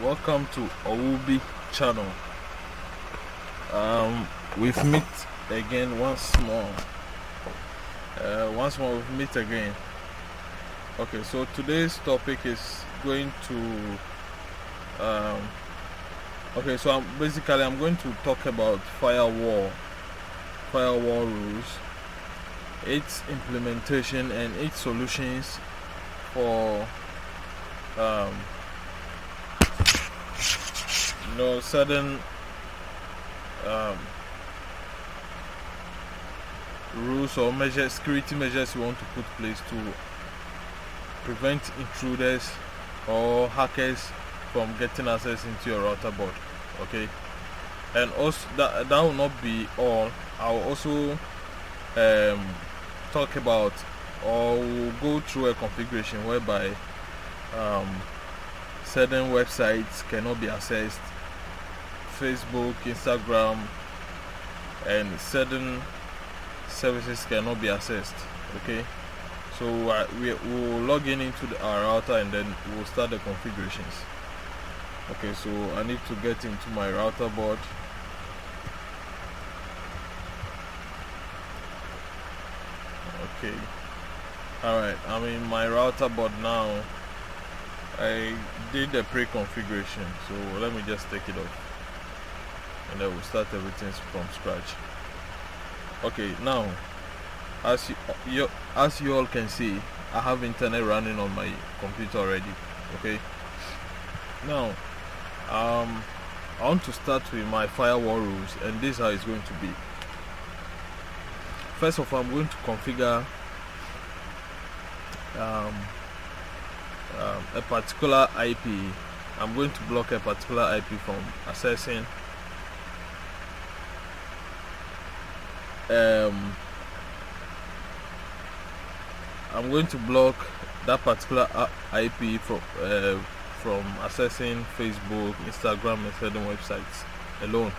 Welcome to Owubi channel. We've met again once more. We've met again. Okay, so today's topic is going to so I'm going to talk about firewall rules, its implementation and its solutions for certain rules or measures, security measures you want to put place to prevent intruders or hackers from getting access into your router board. Okay, and also that will not be all. I'll also talk about or we'll go through a configuration whereby certain websites cannot be accessed, Facebook, Instagram, and certain services cannot be accessed. Okay, so we'll log into our router and then we'll start the configurations. Okay, so I need to get into my router board. Okay, alright, I'm in my router board now. I did the pre-configuration, so let me just take it off and then we'll start everything from scratch. Okay, now as you all can see, I have internet running on my computer already. Okay, now I want to start with my firewall rules, and this is how it's going to be. First of all, I'm going to configure a particular IP. I'm going to block a particular IP from accessing I'm going to block that particular IP from accessing Facebook, Instagram, and certain websites alone,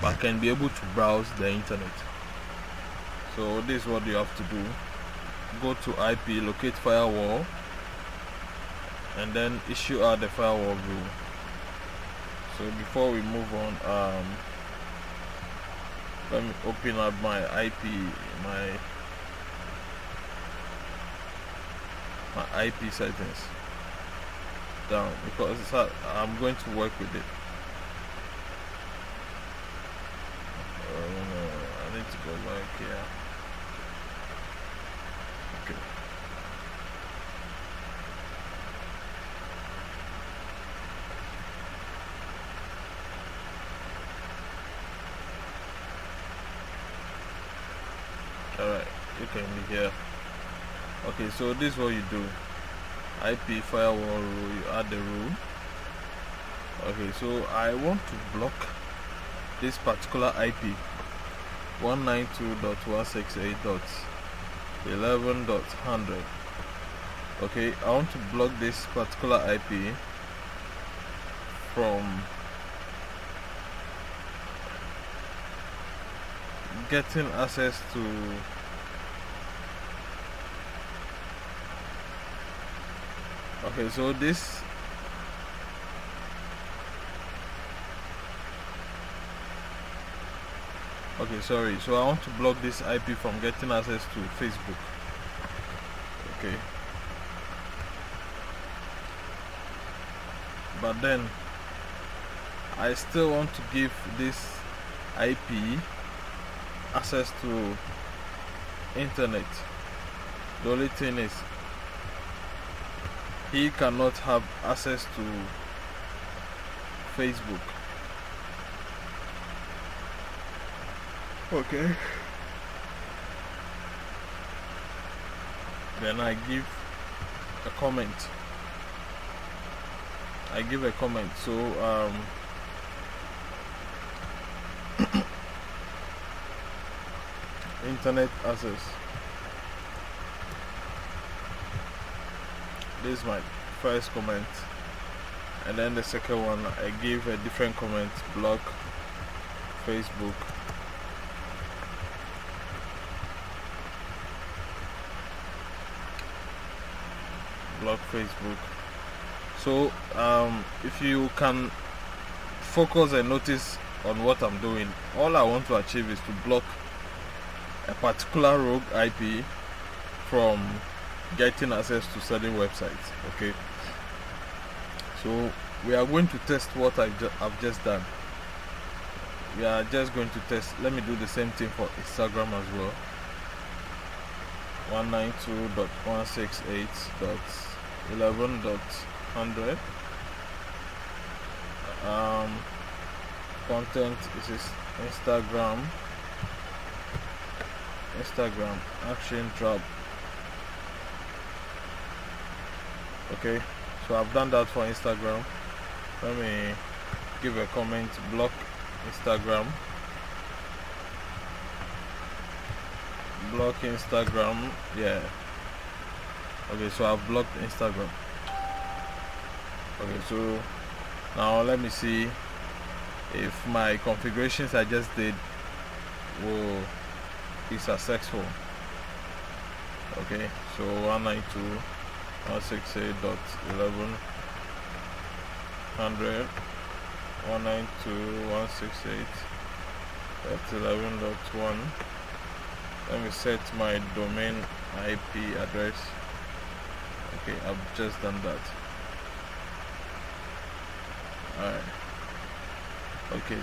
but can be able to browse the internet. So this is what you have to do. Go to IP, locate firewall, and then issue out the firewall rule. So before we move on, let me open up my IP, my IP settings down, because I'm going to work with it. I need to go back here. Okay. Alright, you can be here. Okay, so this is what you do. IP firewall rule, you add the rule. Okay, so I want to block this particular IP 192.168.11.100. okay, I want to block this particular IP from getting access to so this so I want to block this IP from getting access to Facebook. Okay, but then I still want to give this IP access to internet. The only thing is he cannot have access to Facebook. Okay, then I give a comment. So internet access. This is my first comment, and then the second one I give a different comment. Block Facebook. So if you can focus and notice on what I'm doing, all I want to achieve is to block a particular rogue IP from getting access to certain websites. Okay, so we are going to test what I've just done. We are just going to test. Let me do the same thing for Instagram as well. 192.168.11.100. Content is Instagram action trap. Okay, so I've done that for Instagram. Let me give a comment. Block Instagram. Block Instagram. Yeah. Okay, so I've blocked Instagram. Okay, so now let me see if my configurations I just did will be successful. Okay, so 192.168.11.100, 192.168.11.1. Let me set my domain IP address. Okay, I've just done that. Alright. Okay,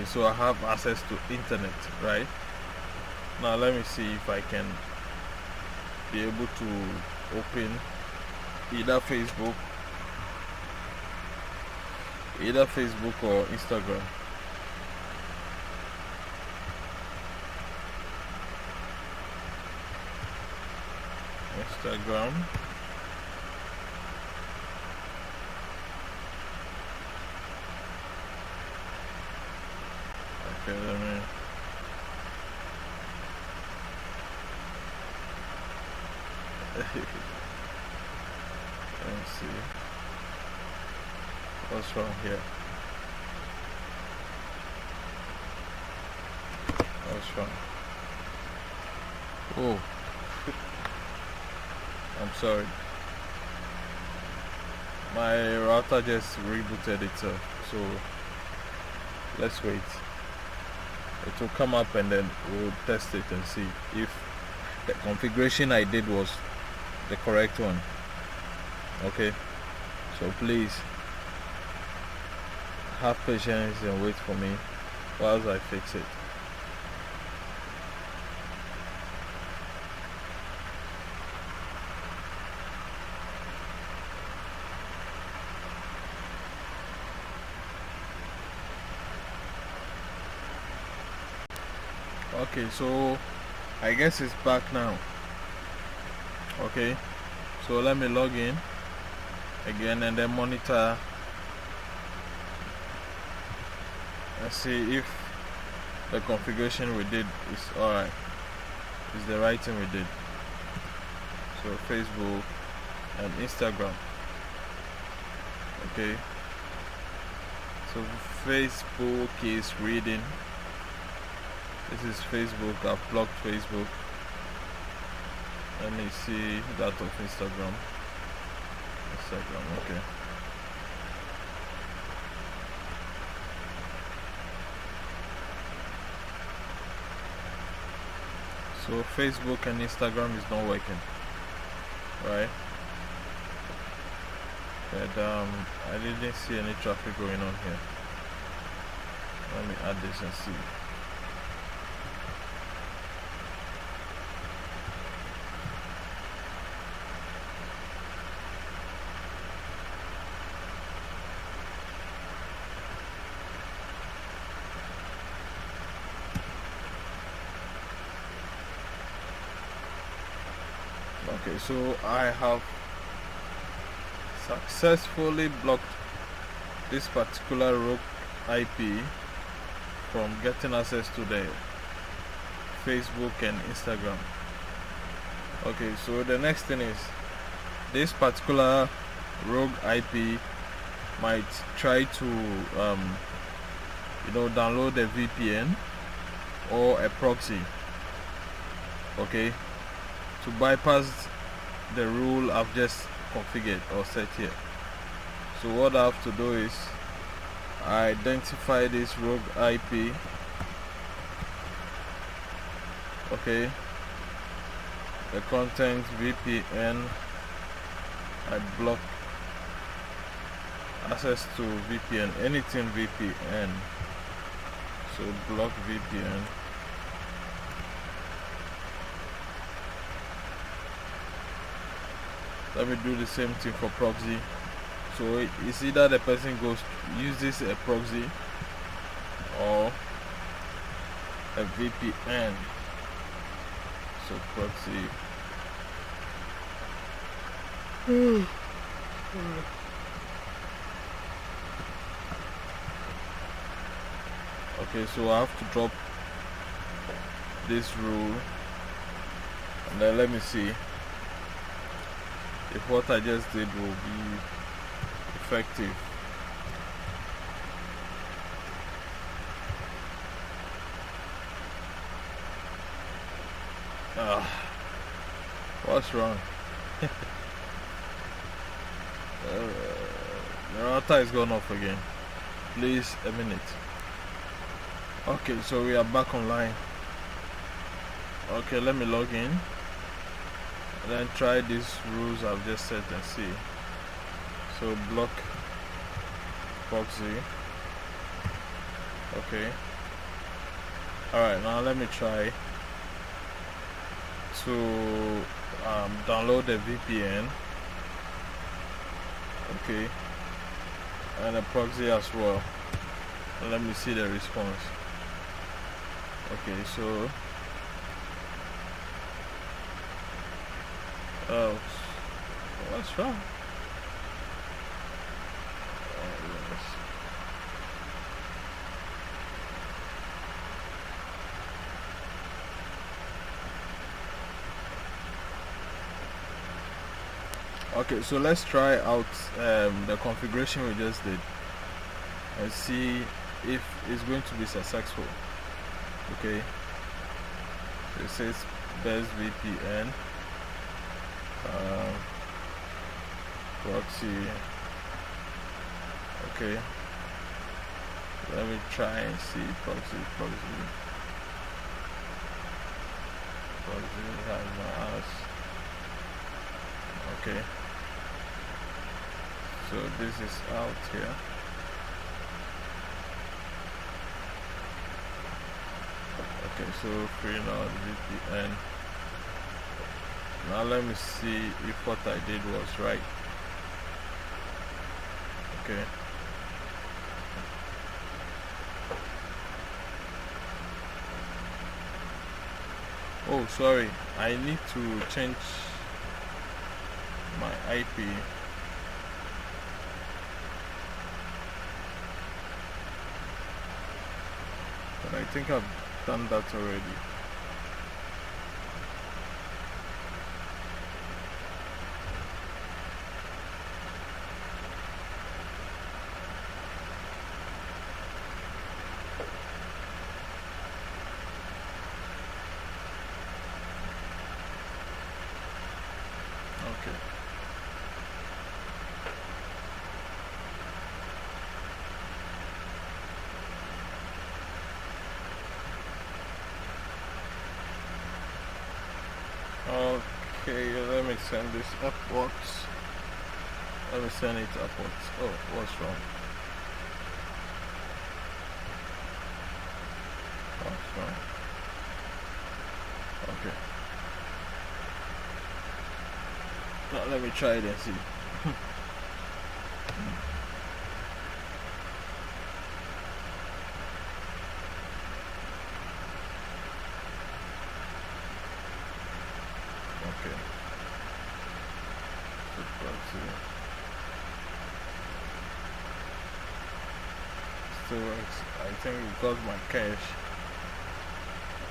so I have access to internet, right? Now let me see if I can be able to open either Facebook or Instagram. Okay, let me see what's wrong here. What's wrong? Oh, I'm sorry. My router just rebooted itself, so let's wait. It will come up and then we'll test it and see if the configuration I did was the correct one. Okay, so please have patience and wait for me whilst I fix it. Okay, so I guess it's back now. Okay, so let me log in again and then monitor and see if the configuration we did is alright, is the right thing we did. So Facebook and Instagram. Okay, so Facebook is reading. This is Facebook. I've blocked Facebook. Let me see that of Instagram. Okay. So Facebook and Instagram is not working, right? But I didn't see any traffic going on here. Let me add this and see. Okay, so I have successfully blocked this particular rogue IP from getting access to the Facebook and Instagram. Okay, so the next thing is this particular rogue IP might try to download a VPN or a proxy, okay, to bypass the rule I've just configured or set here. So what I have to do is I identify this rogue IP. Okay, the content VPN, I block access to VPN, anything VPN, so block VPN. Let me do the same thing for proxy. So it's either the person uses a proxy or a VPN. So proxy. Okay, so I have to drop this rule, and then let me see if what I just did will be effective. What's wrong? The router is gone off again. Please, a minute. Okay, so we are back online. Okay, let me log in and then try these rules I've just set and see. So block proxy. Okay. Alright, now let me try to download the VPN. Okay, and a proxy as well, and let me see the response. Okay, so what's wrong? Yes. Okay, so let's try out the configuration we just did and see if it's going to be successful. Okay, so it says best VPN, proxy. Okay, let me try and see proxy has my ass. Okay, so this is out here. Okay, so free now VPN. Now let me see if what I did was right. Okay. Oh, sorry, I need to change my IP. But I think I've done that already. Okay. Okay, let me send this upwards. Let me send it upwards. Oh, what's wrong? What's wrong? Okay. Now let me try it and see. Okay. Still works. I think it got my cache.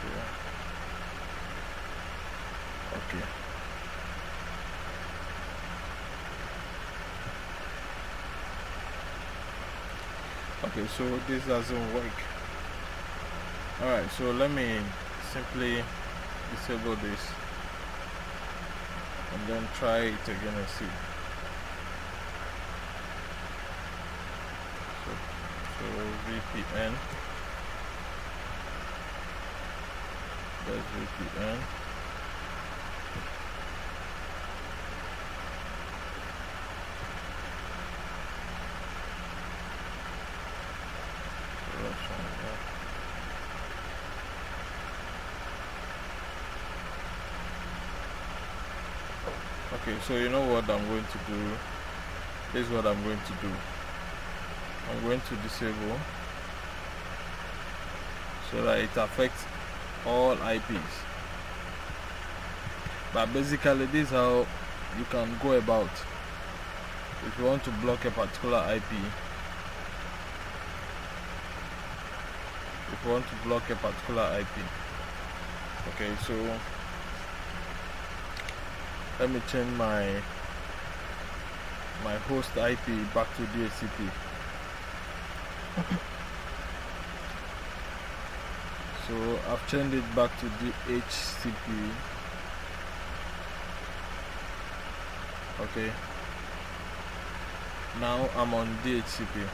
Yeah. Okay. Okay, so this doesn't work. Alright, so let me simply disable this. and then try it again and see. So VPN, that's VPN. Okay, so you know what I'm going to do? This is what I'm going to do. I'm going to disable so that it affects all IPs. But basically this is how you can go about if you want to block a particular IP. If you want to block a particular IP. Okay, so let me change my host IP back to DHCP. So I've changed it back to DHCP. Okay, now I'm on DHCP.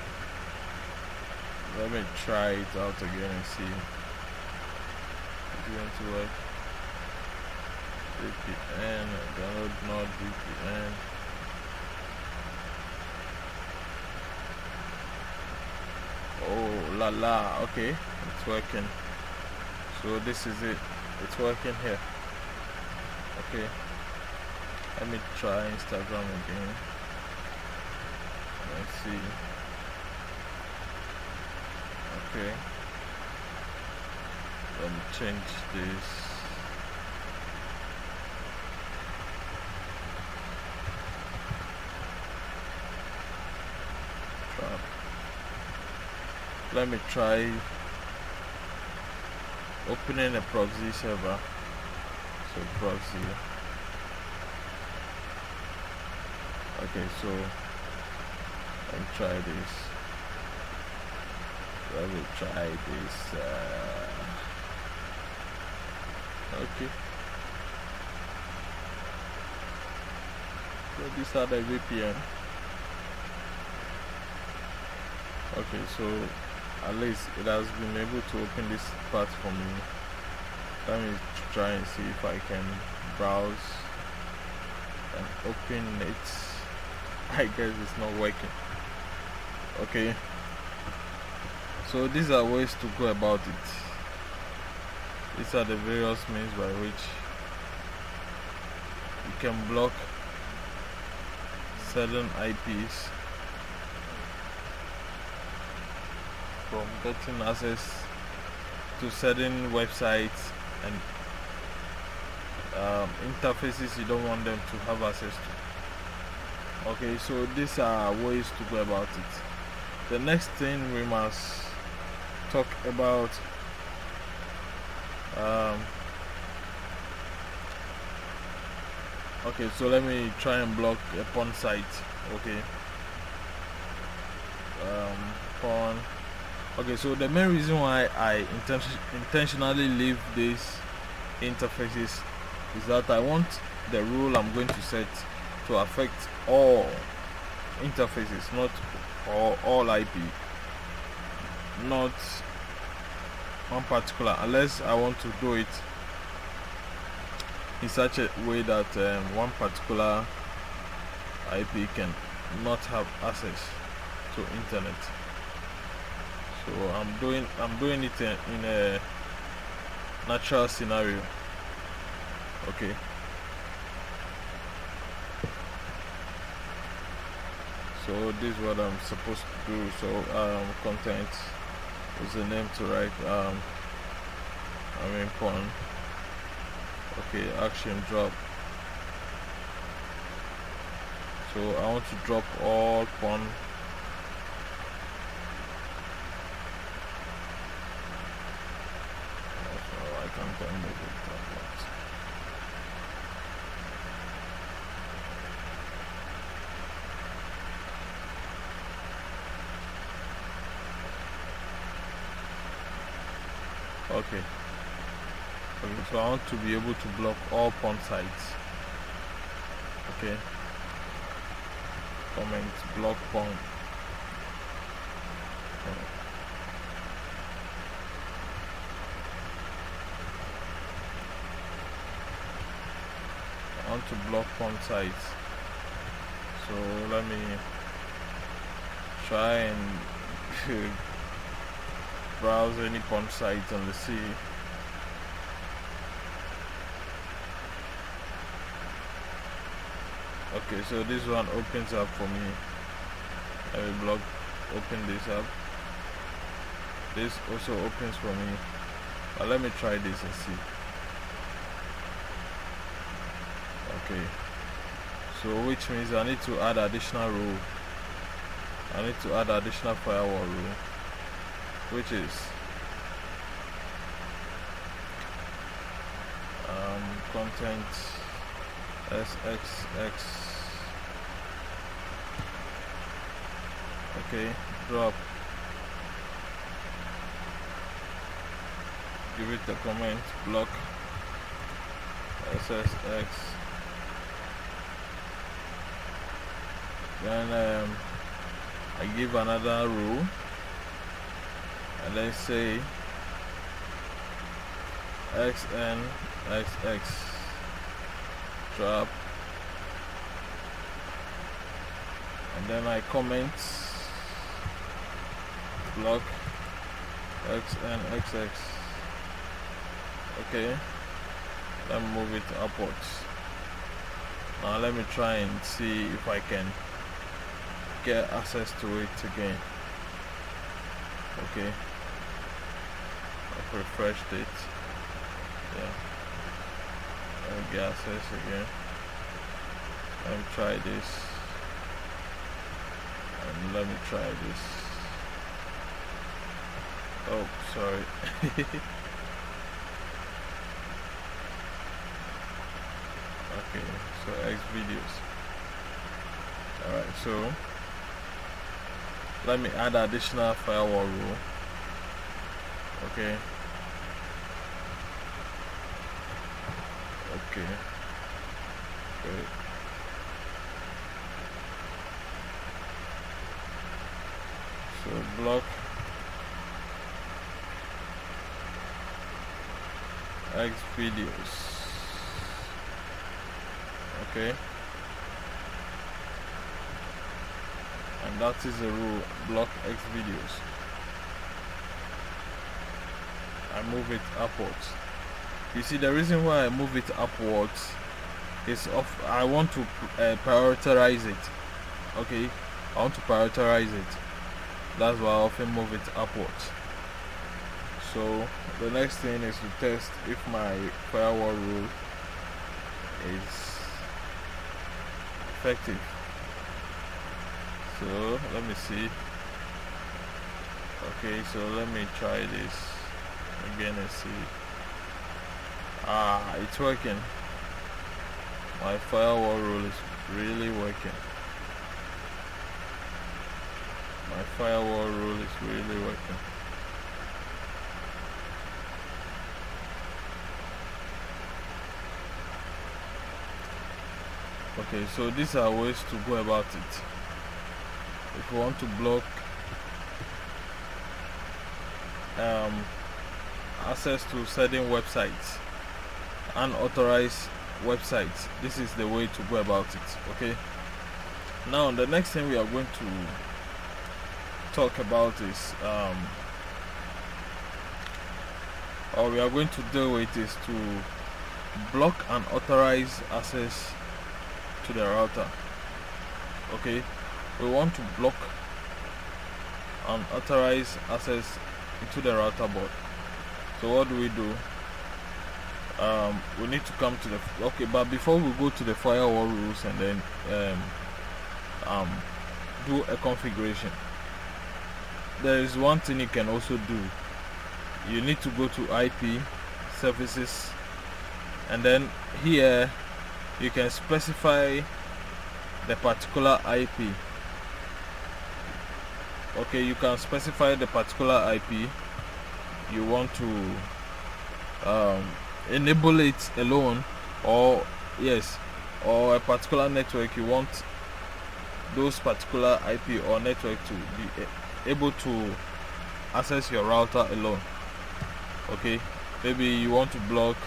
Let me try it out again and see if it's going to work. VPN, download NordVPN. Oh la la, okay, it's working. So this is it, it's working here. Okay, let me try Instagram again. Let's see. Okay, let me change this. Let me try opening a proxy server. So proxy. Okay, so let me try this. Let me try this. Okay. So these are the VPN. Okay, so at least it has been able to open this part for me. Let me try and see if I can browse and open it. I guess it's not working. Okay, so these are ways to go about it. These are the various means by which you can block certain IPs from getting access to certain websites and interfaces you don't want them to have access to. Okay, so these are ways to go about it. The next thing we must talk about okay, so let me try and block a porn site. Okay, porn. Okay, so the main reason why I intentionally leave these interfaces is that I want the rule I'm going to set to affect all interfaces, not all IP, not one particular, unless I want to do it in such a way that one particular IP can not have access to internet. So I'm doing it in a natural scenario. Okay, so this is what I'm supposed to do. So content is the name to write. Porn. Okay, action drop. So I want to drop all porn. I can't find it. Okay, so I want to be able to block all porn sites. Okay, comment block point. I want to block porn sites, so let me try and browse any porn sites and let's see. Okay, so this one opens up for me. I will open this up. This also opens for me, but let me try this and see. Okay, so which means I need to add additional rule. I need to add additional firewall rule, which is content SXX. Okay, drop. Give it a comment, block SSX. Then I give another rule and then say XNXX drop, and then I comment block XNXX. Okay, let me move it upwards. Now let me try and see if I can get access to it again. Okay, I've refreshed it. Yeah, let me get access again. Let me try this, and let me try this. Oh, sorry. Okay, so X videos. Alright, so let me add additional firewall rule. Okay. Okay. Great. So block X videos. Okay, and that is the rule, block X videos. I move it upwards. You see, the reason why I move it upwards is I want to prioritize it. Okay, I want to prioritize it. That's why I often move it upwards. So the next thing is to test if my firewall rule is effective. So let me see. Okay, so let me try this again and see. It's working. My firewall rule is really working. My firewall rule is really working. Okay, so these are ways to go about it. If you want to block access to certain websites, unauthorized websites, this is the way to go about it. Okay, now the next thing we are going to talk about is or we are going to deal with is to block unauthorized access to the router. Okay, we want to block unauthorized access into the router board. So what do? We need to come to the but before we go to the firewall rules and then do a configuration, there is one thing you can also do. You need to go to IP services, and then here you can specify the particular IP. Okay, you can specify the particular IP you want to enable it alone, or yes, or a particular network, you want those particular IP or network to be able to access your router alone. Okay, maybe you want to block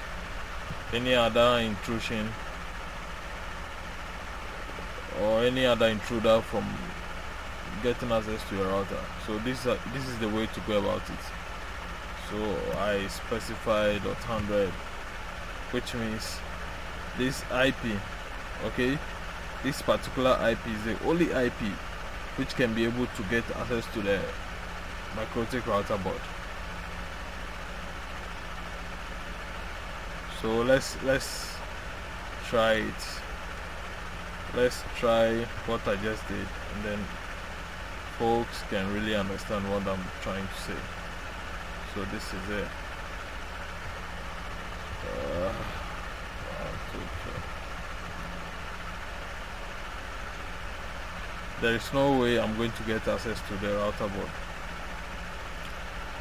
any other intrusion or any other intruder from getting access to your router. So this is the way to go about it. So I specify .100, which means this IP, okay, this particular IP is the only IP which can be able to get access to the Mikrotik router board. So let's try it. Let's try what I just did, and then folks can really understand what I'm trying to say. So this is it. There is no way I'm going to get access to the router board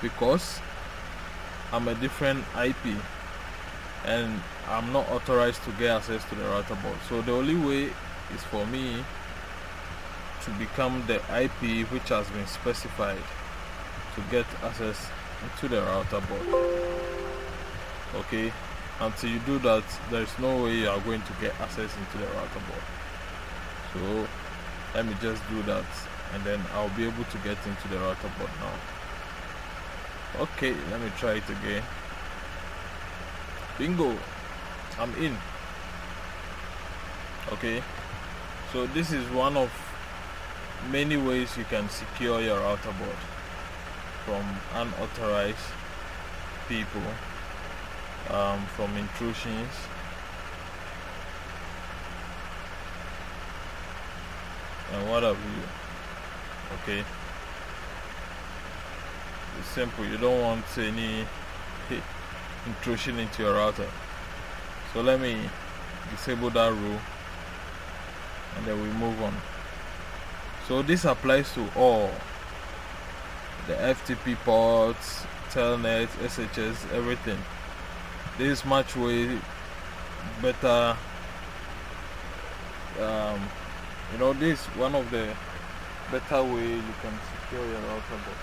because I'm a different IP and I'm not authorized to get access to the router board. So the only way is for me to become the IP which has been specified to get access into the router board. Okay, until you do that, there is no way you are going to get access into the router board. So let me just do that, and then I'll be able to get into the router board now. Okay, let me try it again. Bingo, I'm in. Okay, so this is one of many ways you can secure your router board from unauthorized people, from intrusions, and what have you. Okay, it's simple. You don't want any intrusion into your router. So let me disable that rule, and then we move on. So this applies to all the FTP ports, telnet, SHS, everything. This is much way better. This is one of the better way you can secure your router board.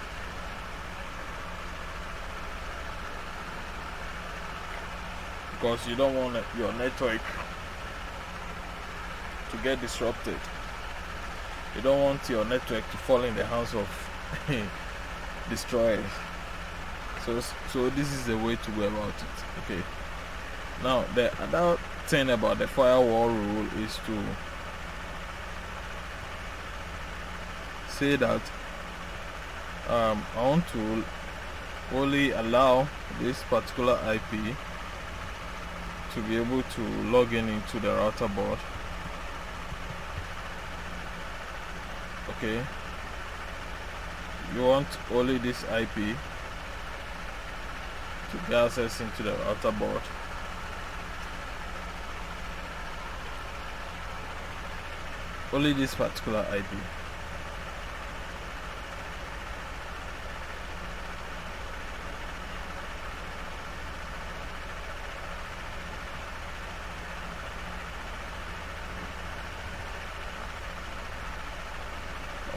Because you don't want your network to get disrupted. You don't want your network to fall in the hands of destroyers. So this is the way to go about it. Okay. Now the other thing about the firewall rule is to say that I want to only allow this particular IP to be able to log into the router board. Okay, you want only this IP to get access into the router board. Only this particular IP.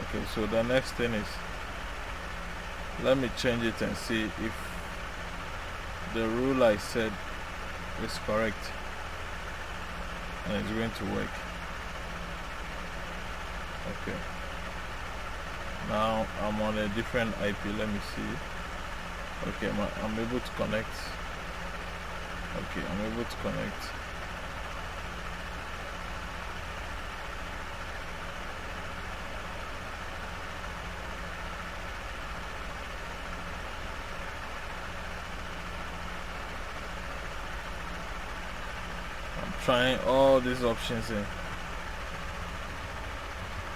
Okay, so the next thing is, let me change it and see if the rule I said is correct and it's going to work. Okay, now I'm on a different IP. Let me see. Okay, I'm able to connect. Okay, I'm able to connect. Trying all these options in.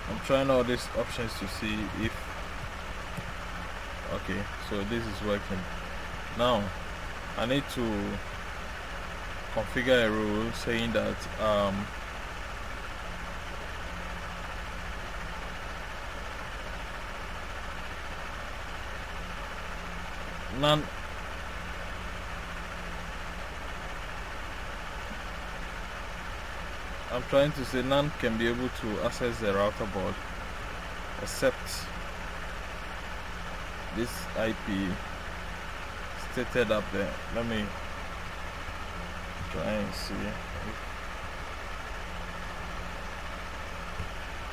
I'm trying all these options to see if okay, so this is working. Now I need to configure a rule saying that none I'm trying to say none can be able to access the router board except this IP stated up there. Let me try and see.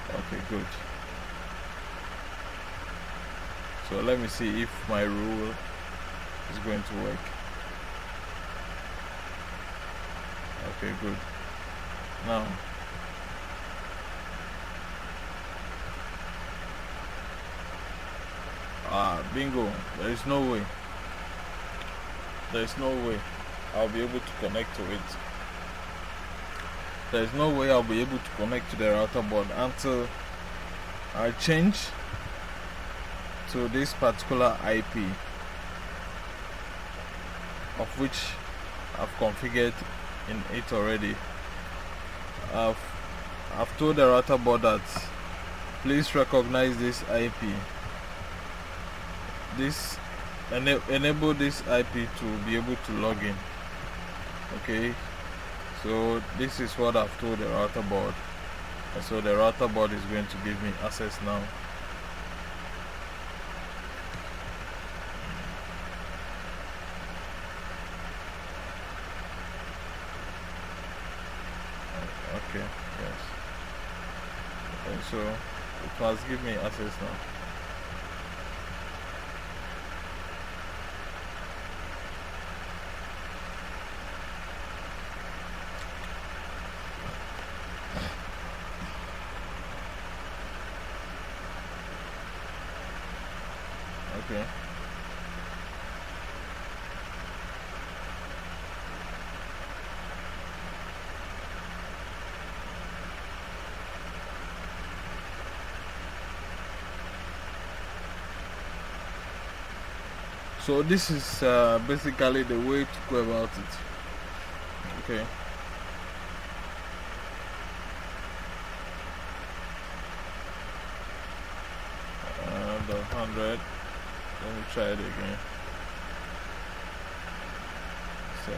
Okay, good. So let me see if my rule is going to work. Okay, good. Now bingo, there is no way I'll be able to connect to it. There is no way I'll be able to connect to the router board until I change to this particular IP, of which I've configured in it already. I've told the router board that please recognize this IP. This enable this IP to be able to log in. Okay, so this is what I've told the router board, and so the router board is going to give me access now. Okay, yes. And so it must give me access now. Okay. So this is basically the way to go about it. Okay. The 100. Let me try it again. Set.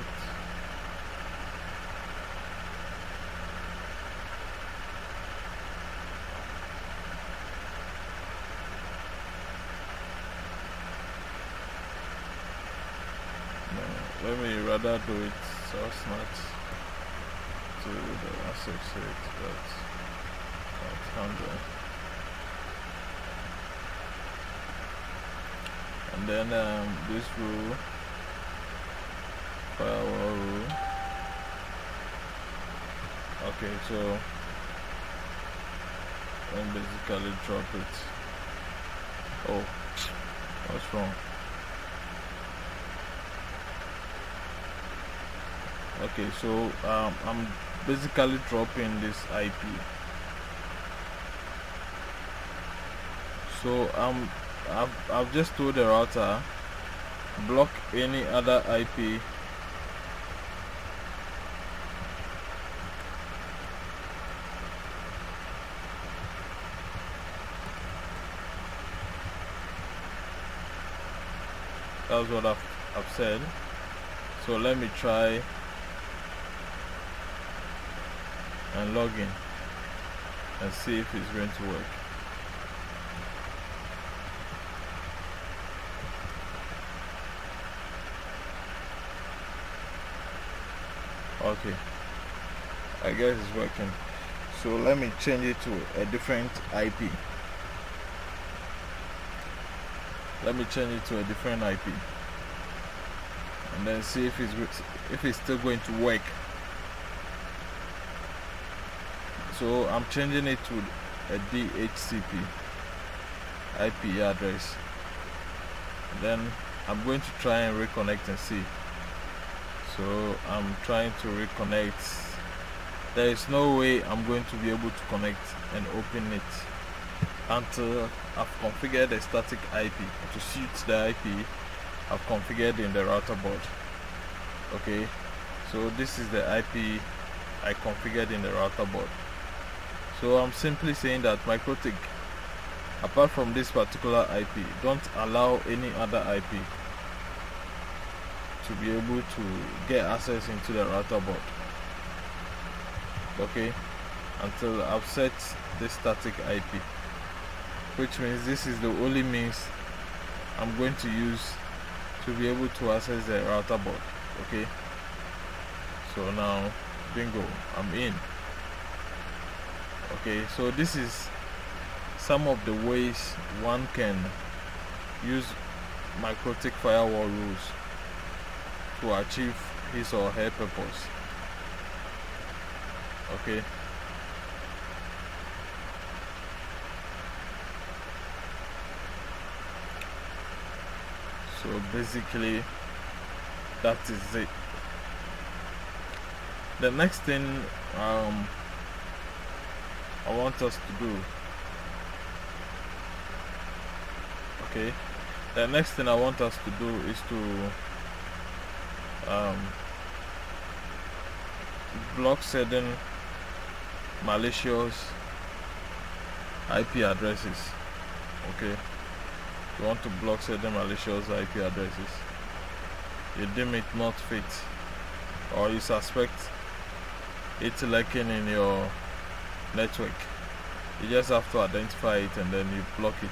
No, let me rather do it so smart to the 168, but 100. And then this rule, firewall rule. Okay, so and basically drop it. Oh, what's wrong? Okay, so I'm basically dropping this IP. So I've just told the router block any other IP that's what I've said. So let me try and log in and see if it's going to work. Okay, I guess it's working. So let me change it to a different IP. Let me change it to a different IP and then see if it's still going to work. So I'm changing it to a DHCP IP address. And then I'm going to try and reconnect and see. So I'm trying to reconnect. There is no way I'm going to be able to connect and open it until I've configured a static IP to suit the IP I've configured in the router board. Okay, so this is the IP I configured in the router board. So I'm simply saying that Mikrotik, apart from this particular IP, don't allow any other IP to be able to get access into the router board. Okay, until I've set this static IP, which means this is the only means I'm going to use to be able to access the router board. Okay, so now bingo, I'm in. Okay, so this is some of the ways one can use Mikrotik firewall rules to achieve his or her purpose. Okay, so basically that is it. The next thing I want us to do, okay, the next thing I want us to do is to block certain malicious IP addresses. Okay, you want to block certain malicious IP addresses. You deem it not fit, or you suspect it's lurking in your network. You just have to identify it and then you block it.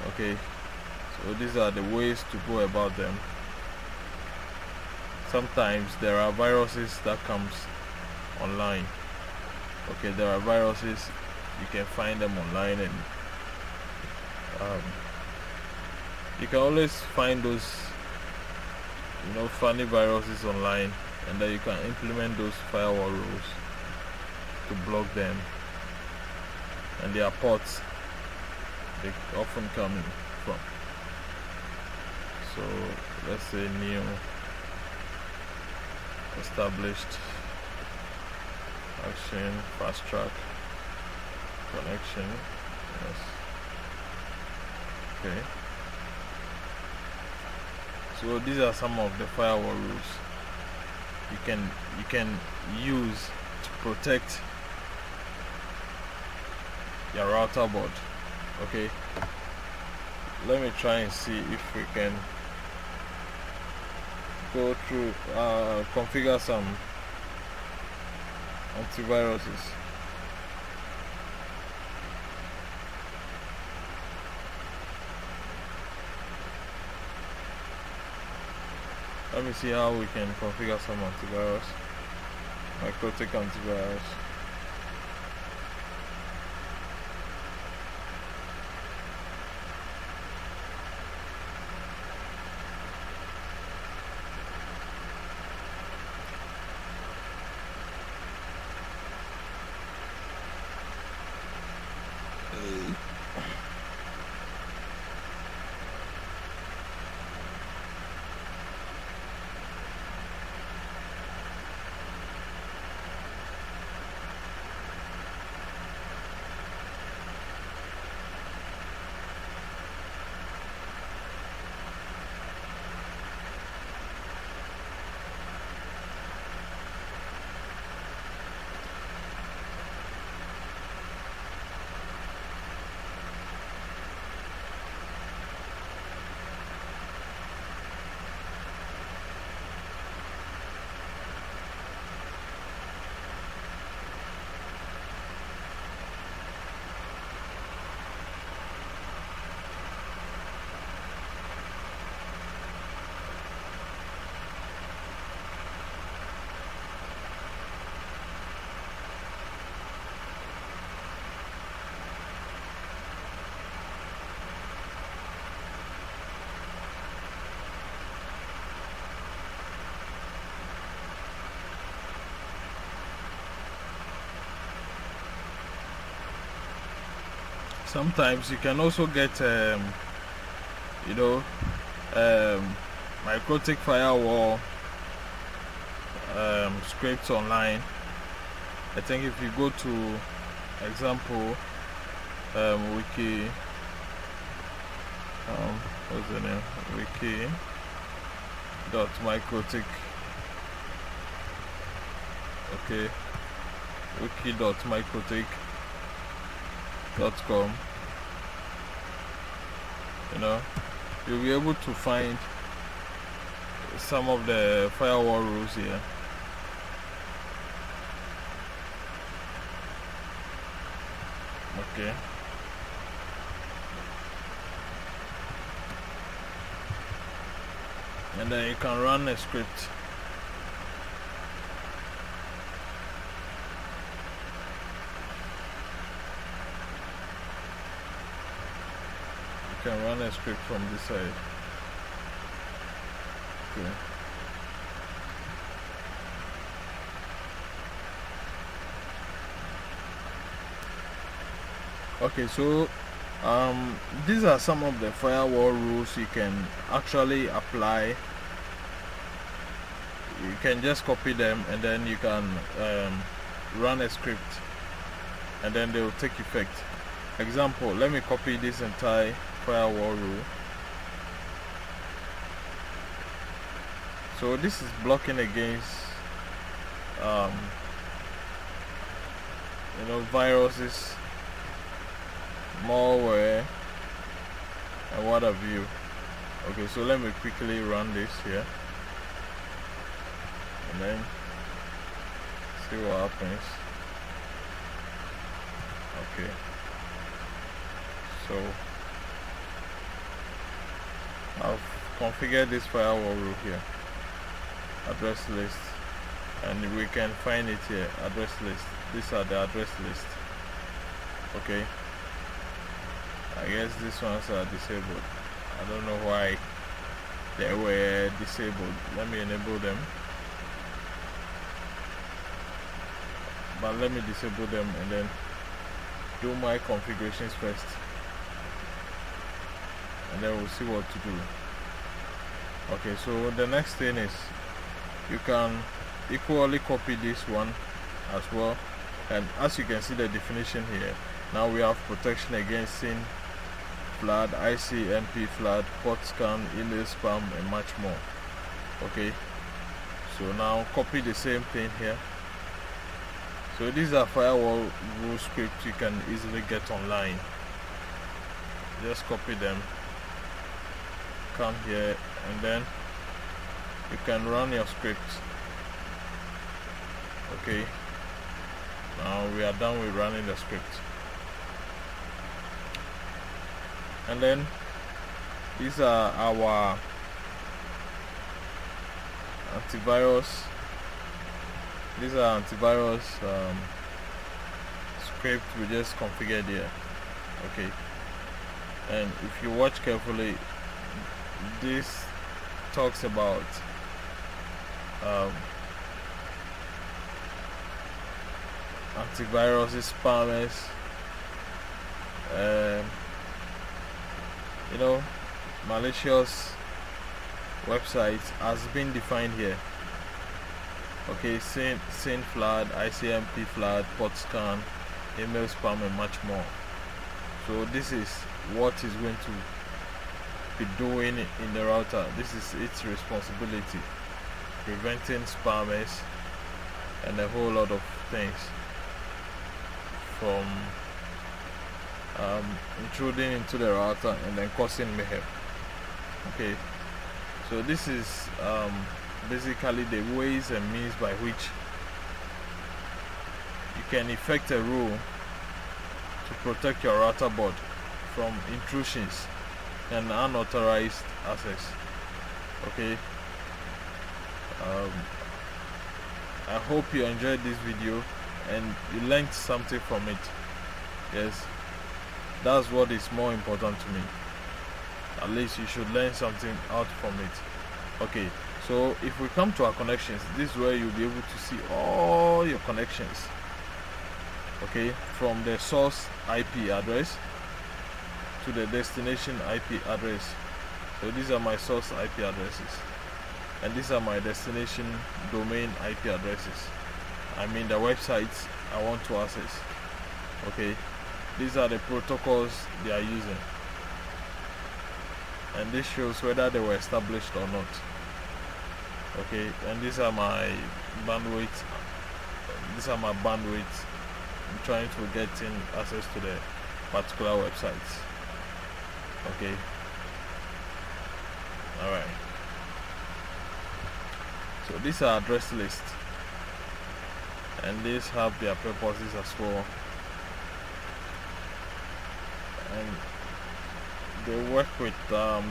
Okay, so these are the ways to go about them. Sometimes there are viruses that comes online. Okay, there are viruses, you can find them online, and you can always find those funny viruses online, and then you can implement those firewall rules to block them. And their ports they often come in from. So let's say new established action fast track connection. Yes. Okay. So these are some of the firewall rules you can use to protect your router board. Okay, let me try and see if we can go through configure some antiviruses. Let me see how we can configure some antivirus, Mikrotik antivirus. Sometimes you can also get Mikrotik firewall scripts online. I think if you go to example wiki, what's the name, wiki.mikrotik, okay, wiki.mikrotik.com, you'll be able to find some of the firewall rules here. Okay. And then you can run a script. You can run a script from this side. Okay. Okay, so these are some of the firewall rules you can actually apply. You can just copy them and then you can run a script and then they will take effect. Example, let me copy this entire firewall rule. So this is blocking against viruses, malware, and what have you. Okay, so let me quickly run this here and then see what happens. Okay, so I've configured this firewall rule here, address list, and we can find it here, address list. These are the address list. Okay, I guess these ones are disabled. I don't know why they were disabled. Let me enable them, but let me disable them and then do my configurations first, and then we'll see what to do. Okay, so the next thing is you can equally copy this one as well, and as you can see the definition here, now we have protection against SYN flood, ICMP flood, port scan, email spam, and much more. Okay, so now copy the same thing here. So these are firewall rule scripts you can easily get online. Just copy them, come here, and then you can run your scripts. Okay, now we are done with running the script. And then these are our antivirus. These are antivirus script we just configured here. Okay, and if you watch carefully, this talks about antivirus spammers, malicious websites has been defined here. Okay, SYN flood, ICMP flood, port scan, email spam, and much more. So this is what is going to be doing in the router. This is its responsibility, preventing spammers and a whole lot of things from intruding into the router and then causing mayhem. Okay, so this is basically the ways and means by which you can effect a rule to protect your router board from intrusions and unauthorized access. Okay, I hope you enjoyed this video and you learned something from it. Yes, that's what is more important to me. At least you should learn something out from it. Okay, so if we come to our connections, this is where you'll be able to see all your connections. Okay, from the source IP address to the destination IP address. So these are my source IP addresses, and these are my destination domain IP addresses. I mean the websites I want to access. Okay, these are the protocols they are using, and this shows whether they were established or not. Okay, and these are my bandwidth. These are my bandwidth. I'm trying to get in access to the particular websites. Okay, all right. So these are address lists, and these have their purposes as well. and they work with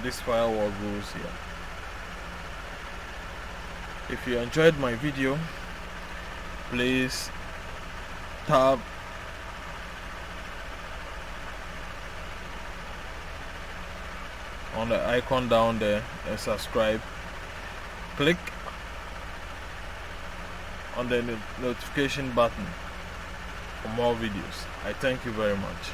this firewall rules here. If you enjoyed my video, please tap on the icon down there and subscribe. Click on the notification button for more videos. I thank you very much.